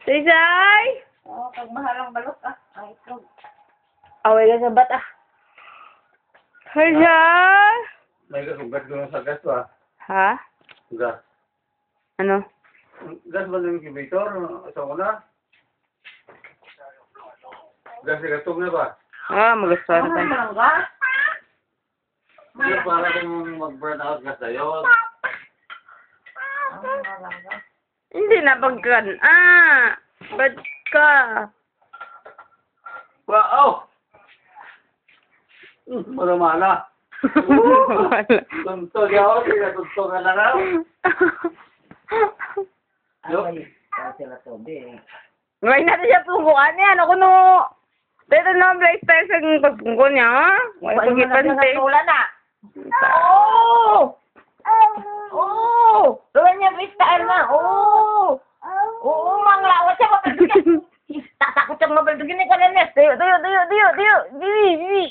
Tisay! Oo, pag mahalang balot ang itlog. Away ka sa bata. Tisay! May kasugat ko sa gas ba? Ha? Gas. Ano? Gas ba ng incubator? Asa ko na? Gas na gatog na ba? Ah, mag-start tayo. Malangga? Hindi para kung mag-burn out gas na yun. Malangga. Hindi na pagkan. Ah! Ba't ka? Wow! Malamala. Wala. Tuntog ako, tuntog ka na raw. Ay, sila tobe. Ngayon natin siya pungkuan niya. Ano ko no? Dito na ang lifestyle sa pagpungko niya, ha? May pag-ipante. Tulan na. Oo! Oo! Tulan niya freestyle na. Oo! Oo, manglawat siya. Tatakot siyang mabaldukin ni Kalanes. Tuyo. Dili.